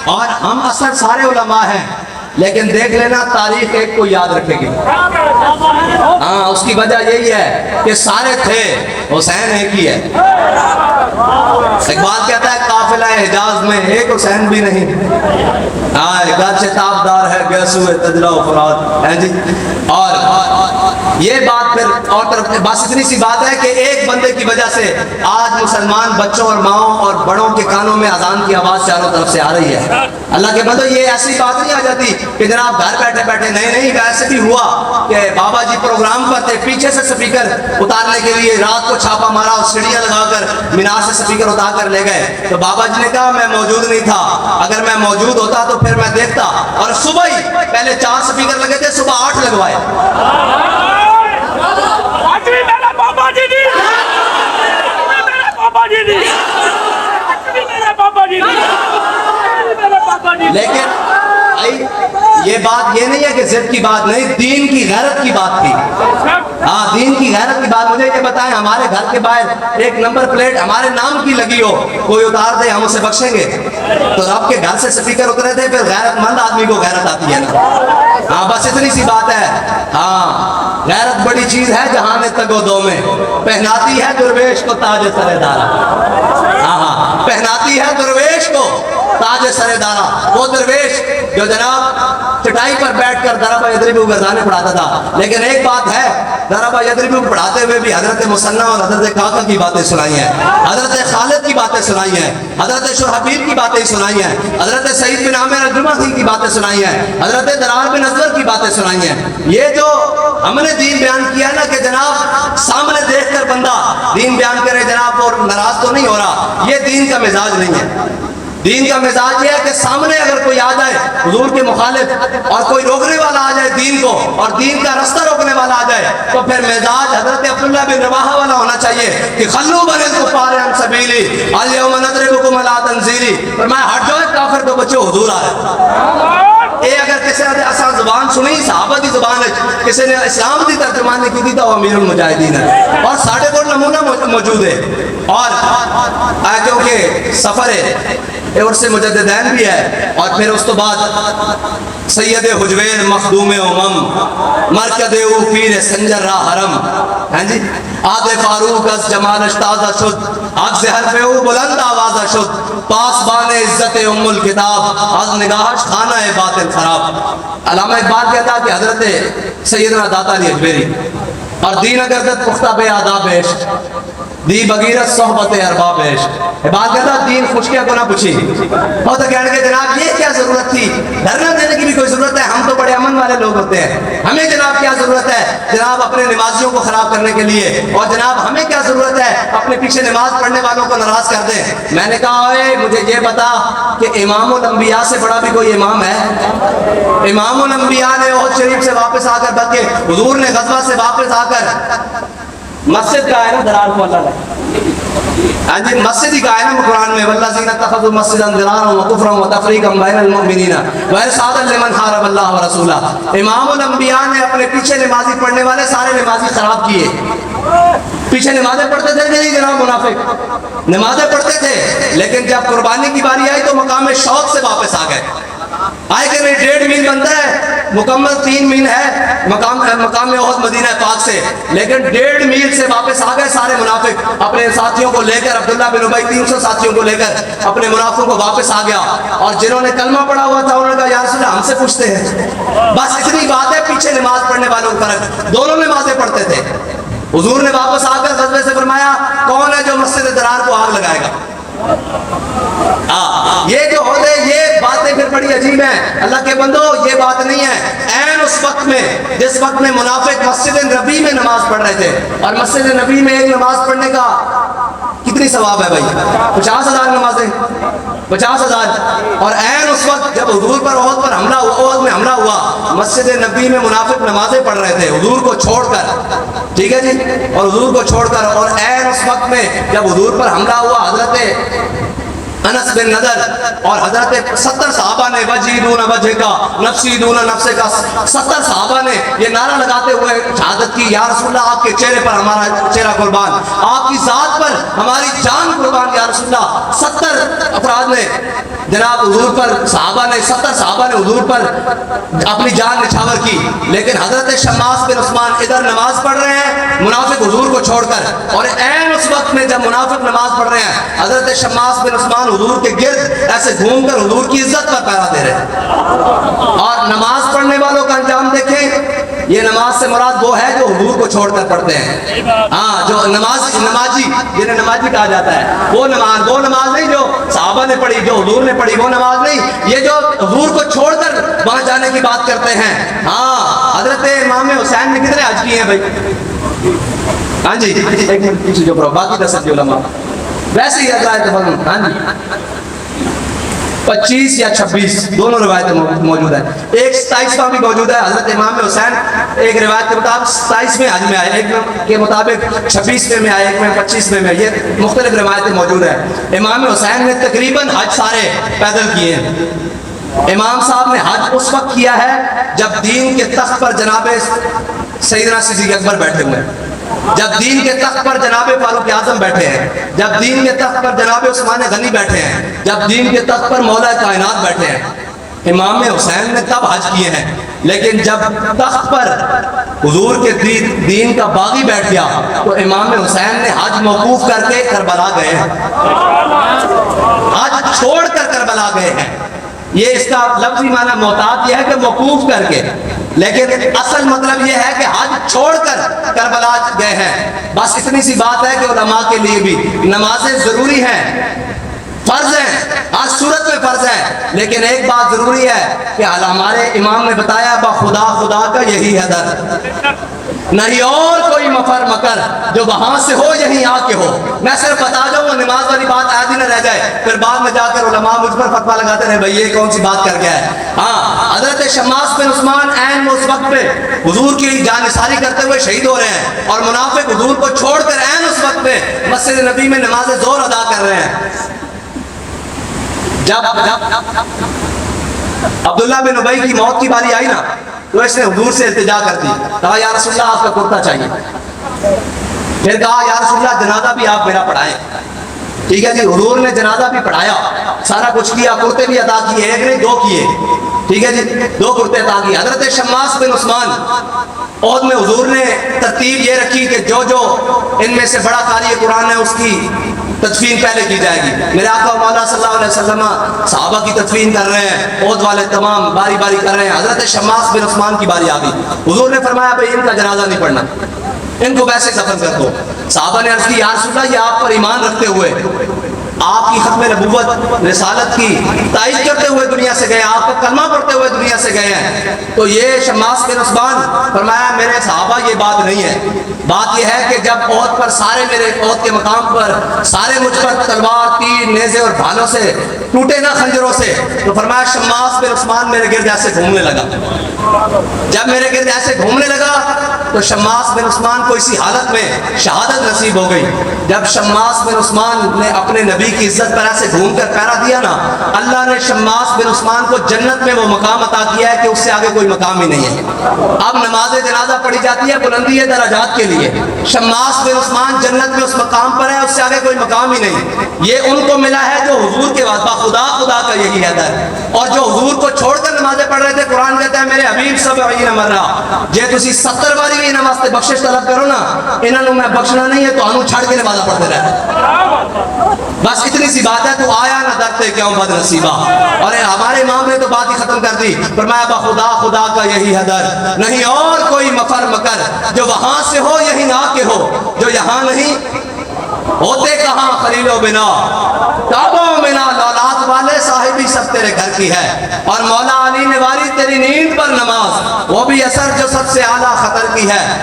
اور ہم اصل سارے علماء ہیں، لیکن دیکھ لینا تاریخ ایک کو یاد رکھے گی. ہاں اس کی وجہ یہی ہے کہ سارے تھے، حسین ایک ہی ہے. اقبال کہتا ہے قافلہ حجاز میں ایک حسین بھی نہیں. ہاں گرچہ تابدار ہے گیسوئے تجلا و فرات ہے جی. اور یہ بات پھر اور طرف بس اتنی سی بات ہے کہ ایک بندے کی وجہ سے آج مسلمان بچوں اور ماؤں اور بڑوں کے کانوں میں اذان کی آواز چاروں طرف سے آ رہی ہے. اللہ کے بندو یہ ایسی بات نہیں آ جاتی کہ جناب گھر بیٹھے بیٹھے نہیں ایسے بھی ہوا کہ بابا جی پروگرام پر تھے، پیچھے سے سپیکر اتارنے کے لیے رات کو چھاپا مارا اور سیڑھیاں لگا کر مینار سے سپیکر اتار کر لے گئے. تو بابا جی نے کہا میں موجود نہیں تھا، اگر میں موجود ہوتا تو پھر میں دیکھتا. اور صبح ہی پہلے 4 سپیکر لگے تھے، صبح 8 لگوائے. لیکن یہ بات یہ نہیں ہے کہ ضد کی بات نہیں، دین کی غیرت کی بات تھی. ہاں دین کی غیرت کی بات. مجھے یہ بتائیں ہمارے گھر کے باہر ایک نمبر پلیٹ ہمارے نام کی لگی ہو، کوئی اتار دے ہم اسے بخشیں گے؟ تو رب کے گھر سے سپیکر اترے تھے، پھر غیرت مند آدمی کو غیرت آتی ہے نا. ہاں بس اتنی سی بات ہے. ہاں غیرت بڑی چیز ہے جہان تگ و دو میں، پہناتی ہے درویش کو تاج سر دارا. ہاں پہناتی ہے درویش کو تاج سر دارا. وہ درویش جو جناب چٹائی پر بیٹھ کر ضرب یضرب گردانے پڑھاتا تھا. لیکن ایک بات ہے، ضرب یضرب پڑھاتے ہوئے بھی حضرت مثنیٰ اور حضرت کاکا کی باتیں سنائی ہیں، حضرت خالد کی باتیں سنائی ہیں، حضرت شرحبیل کی باتیں سنائی ہیں، حضرت سعید بن عامر الجمحی کی باتیں سنائی ہیں، حضرت درار بن ازور کی باتیں سنائی ہیں. یہ جو ہم نے دین بیان کیا نا کہ جناب سامنے دیکھ کر بندہ دین بیان کرے جناب اور ناراض تو نہیں ہو رہا، یہ دین کا مزاج نہیں ہے. دین کا مزاج یہ ہے کہ سامنے اگر کوئی آ جائے حضور کے مخالف اور کوئی روکنے والا آ جائے دین کو اور دین کا رستہ روکنے والا آ جائے تو پھر مزاج حضرت عبداللہ بن رواحہ والا ہونا چاہیے کہ خلو بن الکفار عن سبیلی الیوم نضربکم علی تنزیلی. فرمایا ہٹ جاؤ کافر تو بچے حضور آ رہے. اے اگر کسی نے ایسا زبان سنی صحابہ دی زبان ہے، کسی نے اسلام دی ترجمانی کی تھی تو وہ امیر المجاہدین ہے. اور ساڑھے کو نمونہ موجود ہے. اور کیونکہ سفر ہے اور سے مجددین بھی ہے، اور پھر اس تو بعد سید حجویر مخدوم امم مرکد او پیر سنجر را حرم ہیں جی. آد فاروق از جمالش تازہ شد، آگ سے حرف او بلند آوازہ شد، پاسبان عزت ام الکتاب از نگاہش خانہ باطل خراب. علامہ اقبال کہتا کہ حضرت سیدنا داتا علی اجمیری اور دین اگردت پختہ بے آداب عشق دی بغیرت صحبت ارباب عشق. بات کہتا دین خوشکیاں کو نہ پوچھی. اور تو کہنے کے جناب یہ کیا ضرورت تھی، دھرنا دینے کی بھی کوئی ضرورت ہے، ہم تو بڑے امن والے لوگ ہوتے ہیں، ہمیں جناب کیا ضرورت ہے جناب اپنے نمازیوں کو خراب کرنے کے لیے، اور جناب ہمیں کیا ضرورت ہے اپنے پیچھے نماز پڑھنے والوں کو ناراض کر دیں. میں نے کہا اے مجھے یہ بتا کہ امام الانبیاء سے بڑا بھی کوئی امام ہے؟ امام الانبیاء نے احد شریف سے واپس آ کر بلکہ حضور نے غزوہ سے واپس آ کر مسجد کا ہے نا درار کو اللہ ہاں جی مسجد ہی کا ہے نا قرآن میں والذین اتخذوا مسجدا ضرارا وکفرا وتفریقا بین المؤمنین وارصادا لمن حارب اللہ ورسولہ. امام الانبیاء نے اپنے پیچھے نمازی پڑھنے والے سارے نمازی خراب کیے. پیچھے نمازیں پڑھتے تھے نہیں جناب منافق نمازیں پڑھتے تھے، لیکن جب قربانی کی باری آئی تو مقام شوق سے واپس آ گئے. آئے کہ نہیں 1.5 میل بنتا ہے، مکمل 3 میل ہے مقام احد مدینہ پاک سے، لیکن 1.5 میل سے واپس آ گئے سارے منافق اپنے ساتھیوں کو لے کر. عبداللہ بن ابی 300 ساتھیوں کو لے کر اپنے منافقوں کو واپس آ گیا. اور جنہوں نے کلمہ پڑھا ہوا تھا انہوں نے کہا یا رسول اللہ ہم سے پوچھتے ہیں. بس اتنی بات ہے، پیچھے نماز پڑھنے والوں کا فرق، دونوں نمازیں پڑھتے تھے. حضور نے واپس آ کر غزوے سے فرمایا کون ہے جو مسجد درار کو آگ لگائے گا. یہ جو ہوتے یہ باتیں پھر بڑی عجیب ہیں. اللہ کے بندو یہ بات نہیں ہے. عین اس وقت میں جس وقت میں منافق مسجد نبی میں نماز پڑھ رہے تھے، اور مسجد نبی میں ایک نماز پڑھنے کا کتنی ثواب ہے بھائی؟ 50,000 نمازیں 50,000. اور عین اس وقت جب حضور پر احد پر حملہ ہوا، احد میں حملہ ہوا، مسجد نبی میں منافق نمازیں پڑھ رہے تھے حضور کو چھوڑ کر. ٹھیک ہے جی، اور حضور کو چھوڑ کر. اور عین اس وقت میں جب حضور پر حملہ ہوا حضرت انس بن نضر اور حضرت 70 صحابہ نے وجیدون وجہ کا نفسیدون نفسے کا 70 صحابہ نے یہ نعرہ لگاتے ہوئے شہادت کی، یا رسول اللہ آپ کے چہرے پر ہمارا چہرہ قربان، آپ کی ذات پر ہماری جان قربان یا رسول اللہ۔ 70 افراد نے جناب حضور پر، صحابہ نے 70 صحابہ نے حضور پر اپنی جان نچھاور کی، لیکن حضرت شماس بن عثمان ادھر نماز پڑھ رہے ہیں منافق حضور کو چھوڑ کر، اور عین اس وقت میں جب منافق نماز پڑھ رہے ہیں حضرت شماس بن عثمان حضور کے گرد ایسے گھوم کر حضور کی عزت پر پہرا دے رہے ہیں۔ اور نماز پڑھنے والوں کا انجام دیکھیں، یہ نماز سے مراد وہ ہے جو حضور کو چھوڑ کر پڑھتے ہیں، ہاں جو نمازی جنہیں نمازی کہا جاتا ہے، وہ نماز نہیں جو صحابہ نے پڑھی، جو حضور نے پڑھی، وہ نماز نہیں، یہ جو حضور کو چھوڑ کر وہاں جانے کی بات کرتے ہیں۔ ہاں حضرت امام حسین نے کتنے حج کیے ہیں بھائی؟ ہاں جی ایک منٹ پیچھے جو باقی 10 علماء ویسے ہی حضرات تفضل، ہاں جی 25 یا 26 دونوں روایتیں موجود ہیں، ایک 27واں بھی موجود ہے، حضرت امام حسین ایک روایت کے مطابق 27ویں حج میں آئے، ایک کے مطابق 26ویں میں آئے، ایک میں 25ویں میں، یہ مختلف روایتیں موجود ہیں۔ امام حسین نے تقریباً حج سارے پیدل کیے ہیں۔ امام صاحب نے حج اس وقت کیا ہے جب دین کے تخت پر جناب سیدنا صدیق اکبر بیٹھے ہوئے ہیں، جب دین کے تخت پر جناب فاروق اعظم بیٹھے ہیں، جب دین کے تخت پر جناب عثمان غنی بیٹھے ہیں، جب دین کے تخت پر مولا کائنات بیٹھے ہیں۔ امام حسین نے تب حج کیے ہیں، لیکن جب تخت پر حضور کے دین کا باغی بیٹھ گیا تو امام حسین نے حج موقوف کر کے کربلا گئے ہیں، حج چھوڑ کر کربلا گئے ہیں۔ یہ اس کا لفظی معنی محتاط یہ ہے کہ موقوف کر کے، لیکن اصل مطلب یہ ہے کہ حج چھوڑ کر کربلا گئے ہیں۔ بس اتنی سی بات ہے کہ علماء کے لیے بھی نمازیں ضروری ہیں، فرض ہیں، ہر صورت میں فرض ہے، لیکن ایک بات ضروری ہے کہ ہمارے امام نے بتایا خدا خدا کا یہی ہے در، نہیں اور کوئی مفر مکر، جو وہاں سے ہو یہیں آ کے ہو۔ میں صرف بتا جاؤں نماز والی بات آج ہی نہ رہ جائے، پھر بعد میں جا کر علماء مجھ پر فتویٰ لگاتے رہے بھائی یہ کون سی بات کر گیا ہے۔ ہاں حضرت شماس بن عثمان عین اس وقت پہ حضور کی جانثاری کرتے ہوئے شہید ہو رہے ہیں، اور منافق حضور کو چھوڑ کر عین اس وقت پہ مسجد نبی میں نماز ظہر ادا کر رہے ہیں۔ جب عبداللہ بن ابی کی موت کی باری آئی نا تو اس نے حضور سے التجا کر دی، کہا یا رسول اللہ آپ کا کرتا چاہیے، پھر کہا یا رسول اللہ جنازہ بھی آپ میرا پڑھائیں۔ ٹھیک ہے جی، حضور نے جنازہ بھی پڑھایا، سارا کچھ کیا، کرتے بھی عطا کیے، ایک نہیں 2 کیے، ٹھیک ہے جی 2 کرتے عطا کیے۔ حضرت شماس بن عثمان عہد میں حضور نے ترتیب یہ رکھی کہ جو ان میں سے بڑا قاری قرآن ہے اس کی تدفین پہلے کی جائے گی۔ میرے آقا مولا صلی اللہ علیہ وسلم صحابہ کی تدفین کر رہے ہیں، عہد والے تمام باری باری کر رہے ہیں، حضرت شماس بن عثمان کی باری آ گئی، حضور نے فرمایا بھائی ان کا جنازہ نہیں پڑھنا، ان کو ویسے دفن کر دو۔ صحابہ نے عرض کی یا رسول اللہ یہ آپ پر ایمان رکھتے ہوئے، آپ کی ختم نبوت رسالت کی تائید کرتے ہوئے دنیا سے گئے، آپ کا کلمہ پڑھتے ہوئے دنیا سے گئے ہیں، تو یہ شماس بن عثمان فرمایا میرے صحابہ یہ بات نہیں ہے، بات یہ ہے کہ جب عہد پر سارے میرے عہد کے مقام پر سارے مجھ پر تلوار تیر نیزے اور بھالوں سے ٹوٹے نہ خنجروں سے، تو فرمایا شماس بن عثمان میرے گرد ایسے گھومنے لگا، جب میرے گرد ایسے گھومنے لگا تو شماس بن عثمان کو اسی حالت میں شہادت نصیب ہو گئی۔ جب شماس بن عثمان نے اپنے نبی کی عزت پر ایسے گھوم کر پہرا دیا نا، اللہ نے شماس بن عثمان کو جنت میں وہ مقام عطا کیا ہے کہ اس سے آگے کوئی مقام ہی نہیں ہے۔ اب نماز جنازہ پڑھی جاتی ہے بلندی ہے درجات کے لیے، شماس بن عثمان جنت میں اس مقام پر ہے، اس سے آگے کوئی مقام ہی نہیں۔ یہ ان کو ملا ہے جو حضور کے واسطہ خدا خدا کا یہی ہے در، اور جو حضور کو چھوڑ کر نمازیں پڑھ رہے تھے، قرآن کہتا ہے میرے حبیب 70 مرہ جے تسی 70 باری بھی انہاں واسطے بخشش طلب کرو نا، انہاں نوں میں بخشنا نہیں ہے، تو انہوں چھڑ کے نمازہ پڑھتے رہے۔ بس اتنی سی بات ہے، تو آیا نہ درتے کیوں بد نصیبہ، اور ہمارے امام نے تو بات ہی ختم کر دی، فرمایا بخدا خدا کا یہی ہے در، نہیں اور کوئی مفر مکر، جو وہاں سے ہو یہی نہ کے ہو، جو یہاں نہیں ہوتے کہاں خلیل و بنا، کعبوں منا لولاد والے صاحبی سب تیرے گھر کی ہے، اور مولا علی نے واری تیری نیند پر نماز، وہ بھی اثر جو سب سے اعلیٰ خطر کی ہے۔